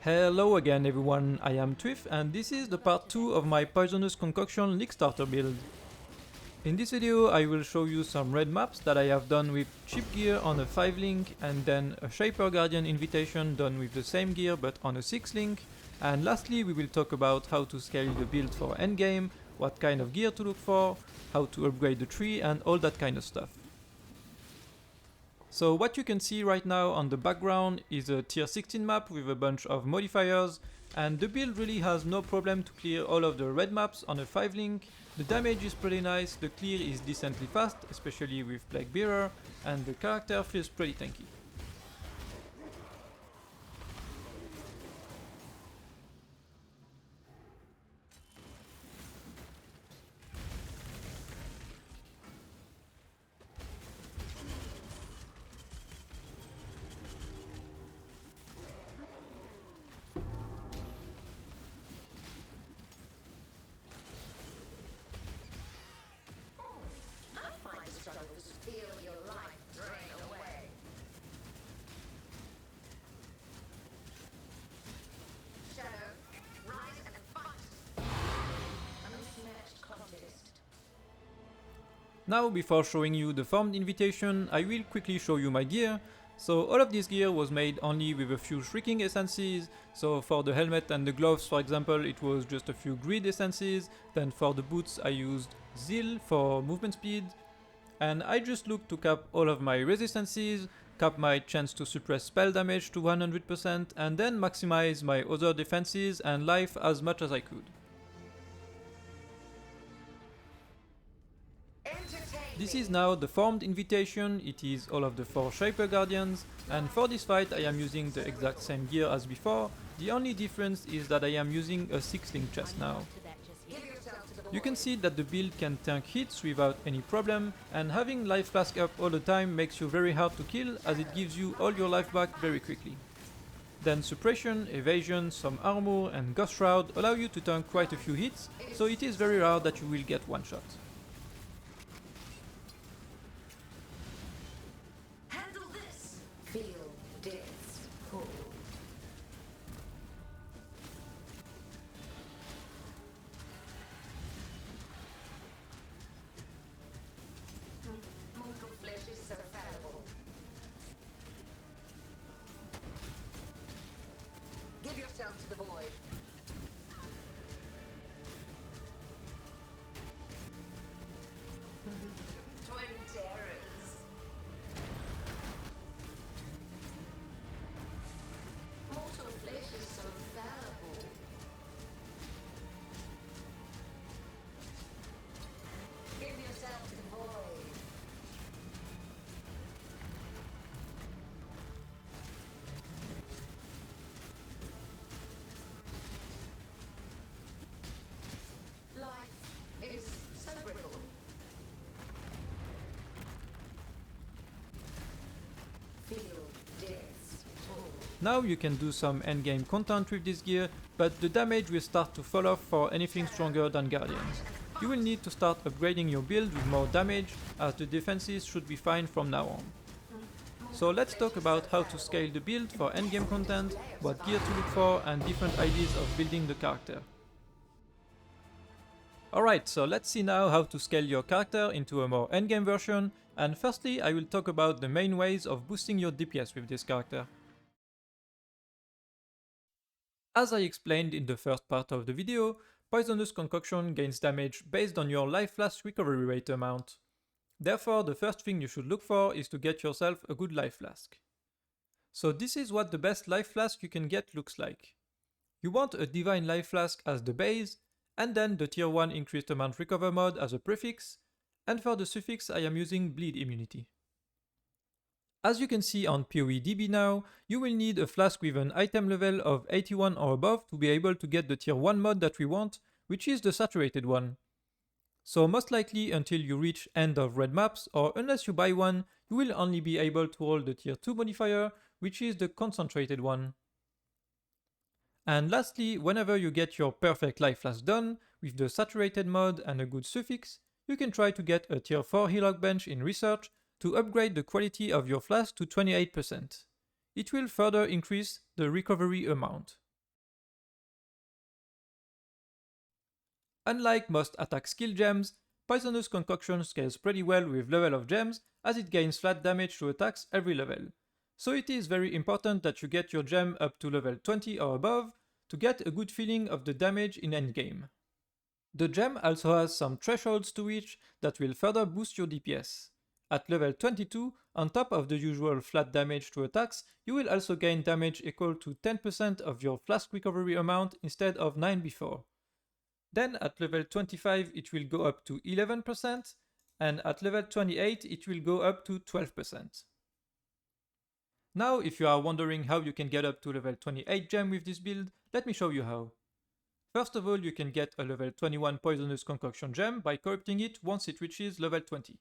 Hello again everyone, I am Twiff and this is the part 2 of my Poisonous Concoction League Starter build. In this video I will show you some red maps that I have done with cheap gear on a 5 link and then a Shaper Guardian invitation done with the same gear but on a 6 link, and lastly we will talk about how to scale the build for endgame, what kind of gear to look for, how to upgrade the tree and all that kind of stuff. So what you can see right now on the background is a tier 16 map with a bunch of modifiers, and the build really has no problem to clear all of the red maps on a 5 link. The damage is pretty nice, the clear is decently fast, especially with Plague Bearer, and the character feels pretty tanky. Feel your life drain away. Shadow, rise and fight. Unmatched contest. Now before showing you the formed invitation, I will quickly show you my gear. So all of this gear was made only with a few shrieking essences. So for the helmet and the gloves for example it was just a few grid essences, then for the boots I used Zeal for movement speed. And I just looked to cap all of my resistances, cap my chance to suppress spell damage to 100% and then maximize my other defenses and life as much as I could. This is now the formed invitation, it is all of the 4 Shaper Guardians, and for this fight I am using the exact same gear as before, the only difference is that I am using a 6 link chest now. You can see that the build can tank hits without any problem, and having life flask up all the time makes you very hard to kill as it gives you all your life back very quickly. Then suppression, evasion, some armor and ghost shroud allow you to tank quite a few hits, so it is very rare that you will get one shot. Handle this. Feel death's pull. Mortal flesh is so fallible. Give yourself to the void. Twin terrors. Mortal flesh is so fallible. Give yourself to the void. Life is so brittle. Feel death's pull. Now you can do some endgame content with this gear, but the damage will start to fall off for anything stronger than Guardians. You will need to start upgrading your build with more damage, as the defenses should be fine from now on. So let's talk about how to scale the build for endgame content, what gear to look for and different ideas of building the character. Alright, so let's see now how to scale your character into a more endgame version, and firstly I will talk about the main ways of boosting your DPS with this character. As I explained in the first part of the video, Poisonous Concoction gains damage based on your life flask recovery rate amount. Therefore, the first thing you should look for is to get yourself a good life flask. So this is what the best life flask you can get looks like. You want a Divine Life Flask as the base, and then the tier 1 increased amount recover mod as a prefix, and for the suffix I am using bleed immunity. As you can see on PoE DB now, you will need a flask with an item level of 81 or above to be able to get the tier 1 mod that we want, which is the saturated one. So most likely until you reach end of red maps, or unless you buy one, you will only be able to hold the tier 2 modifier, which is the concentrated one. And lastly, whenever you get your perfect life flask done, with the saturated mod and a good suffix, you can try to get a tier 4 healog bench in research to upgrade the quality of your flask to 28%. It will further increase the recovery amount. Unlike most attack skill gems, Poisonous Concoction scales pretty well with level of gems as it gains flat damage to attacks every level. So it is very important that you get your gem up to level 20 or above to get a good feeling of the damage in endgame. The gem also has some thresholds to reach that will further boost your DPS. At level 22, on top of the usual flat damage to attacks, you will also gain damage equal to 10% of your flask recovery amount instead of 9 before. Then at level 25 it will go up to 11%, and at level 28 it will go up to 12%. Now if you are wondering how you can get up to level 28 gem with this build, let me show you how. First of all, you can get a level 21 Poisonous Concoction gem by corrupting it once it reaches level 20.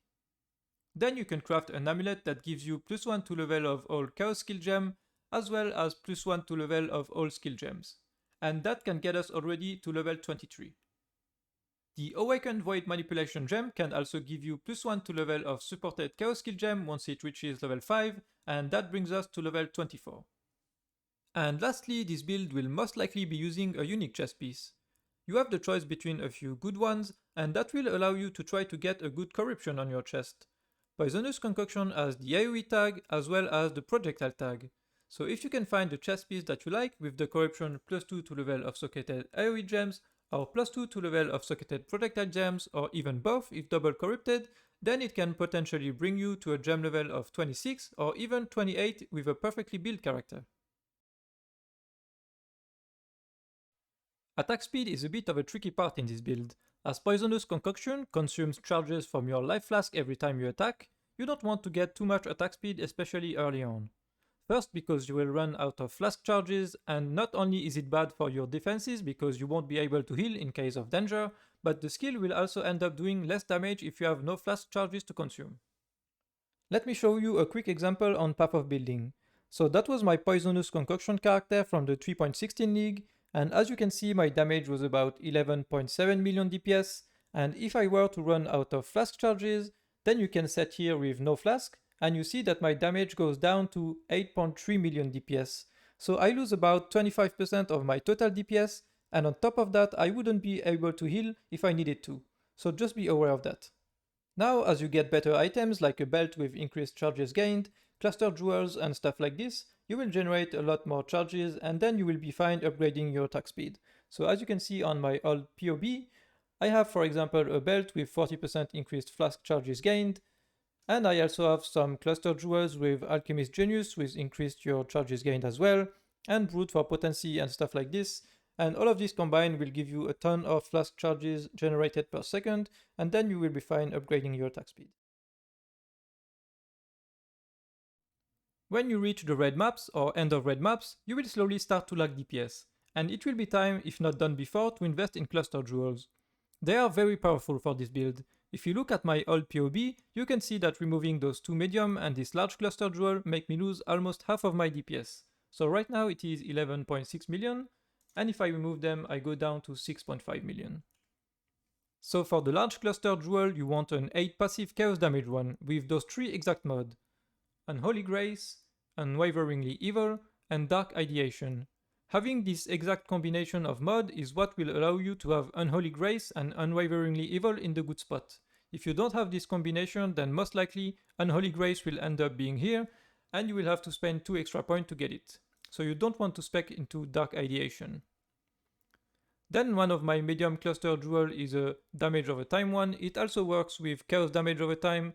Then you can craft an amulet that gives you +1 to level of all Chaos skill gem, as well as +1 to level of all skill gems. And that can get us already to level 23. The Awakened Void Manipulation gem can also give you +1 to level of supported Chaos skill gem once it reaches level 5, and that brings us to level 24. And lastly, this build will most likely be using a unique chest piece. You have the choice between a few good ones, and that will allow you to try to get a good corruption on your chest. Poisonous Concoction has the AoE tag as well as the projectile tag. So if you can find the chest piece that you like with the corruption +2 to level of socketed AoE gems, or +2 to level of socketed projectile gems, or even both if double corrupted, then it can potentially bring you to a gem level of 26 or even 28 with a perfectly built character. Attack speed is a bit of a tricky part in this build. As Poisonous Concoction consumes charges from your life flask every time you attack, you don't want to get too much attack speed, especially early on. First, because you will run out of flask charges, and not only is it bad for your defenses because you won't be able to heal in case of danger, but the skill will also end up doing less damage if you have no flask charges to consume. Let me show you a quick example on Path of Building. So that was my Poisonous Concoction character from the 3.16 league, and as you can see my damage was about 11.7 million DPS, and if I were to run out of flask charges, then you can set here with no flask, and you see that my damage goes down to 8.3 million DPS. So I lose about 25% of my total DPS, and on top of that I wouldn't be able to heal if I needed to. So just be aware of that. Now as you get better items like a belt with increased charges gained, cluster jewels and stuff like this, you will generate a lot more charges and then you will be fine upgrading your attack speed. So as you can see on my old PoE, I have for example a belt with 40% increased flask charges gained, and I also have some cluster jewels with Alchemist Genius with increased your charges gained as well, and Brute for potency and stuff like this. And all of this combined will give you a ton of flask charges generated per second, and then you will be fine upgrading your attack speed. When you reach the red maps or end of red maps, you will slowly start to lag DPS, and it will be time, if not done before, to invest in cluster jewels. They are very powerful for this build. If you look at my old PoB, you can see that removing those two medium and this large cluster jewel make me lose almost half of my DPS. So right now it is 11.6 million, and if I remove them I go down to 6.5 million. So for the large cluster jewel you want an 8 passive chaos damage one with those 3 exact mods: Unholy Grace, Unwaveringly Evil, and Dark Ideation. Having this exact combination of mod is what will allow you to have Unholy Grace and Unwaveringly Evil in the good spot. If you don't have this combination, then most likely Unholy Grace will end up being here, and you will have to spend 2 extra points to get it. So you don't want to spec into Dark Ideation. Then one of my medium cluster jewel is a damage over time one. It also works with chaos damage over time,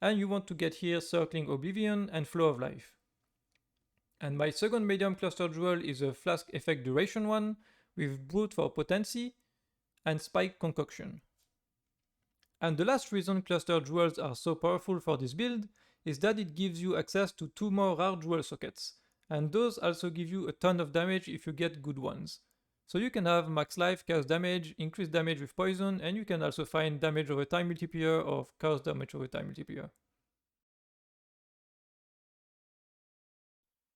and you want to get here Circling Oblivion and Flow of Life. And my second medium cluster jewel is a flask effect duration one with Brute for potency and Spike Concoction. And the last reason cluster jewels are so powerful for this build is that it gives you access to 2 more rare jewel sockets, and those also give you a ton of damage if you get good ones. So you can have max life, chaos damage, increased damage with poison, and you can also find damage over time multiplier or chaos damage over time multiplier.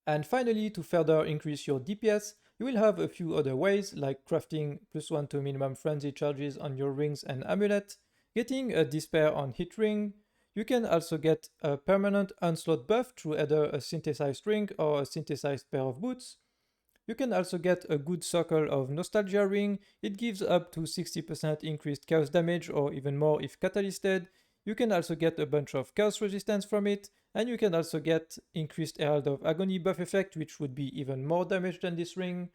And finally, to further increase your DPS, you will have a few other ways like crafting +1 to minimum frenzy charges on your rings and amulet, getting a despair on hit ring. You can also get a permanent onslaught buff through either a synthesized ring or a synthesized pair of boots. You can also get a good circle of Nostalgia Ring. It gives up to 60% increased chaos damage or even more if catalysted. You can also get a bunch of chaos resistance from it, and you can also get increased Herald of Agony buff effect, which would be even more damage than this ring.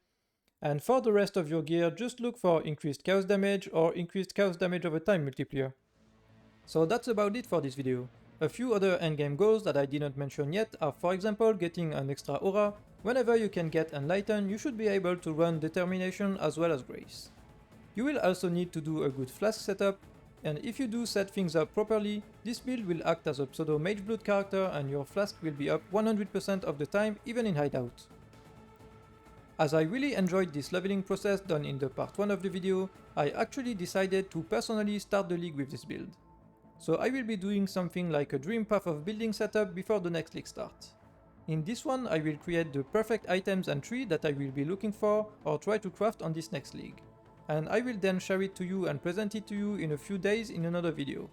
And for the rest of your gear, just look for increased chaos damage or increased chaos damage over time multiplier. So that's about it for this video. A few other endgame goals that I didn't mention yet are, for example, getting an extra aura. Whenever you can get Enlighten, you should be able to run Determination as well as Grace. You will also need to do a good flask setup, and if you do set things up properly, this build will act as a pseudo mage blood character and your flask will be up 100% of the time, even in hideout. As I really enjoyed this leveling process done in the part 1 of the video, I actually decided to personally start the league with this build. So I will be doing something like a dream path of building setup before the next league starts. In this one I will create the perfect items and tree that I will be looking for or try to craft on this next league. And I will then share it to you and present it to you in a few days in another video.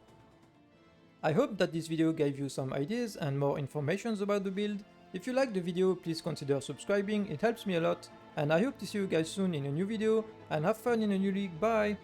I hope that this video gave you some ideas and more information about the build. If you liked the video, please consider subscribing, it helps me a lot, and I hope to see you guys soon in a new video, and have fun in a new league, bye!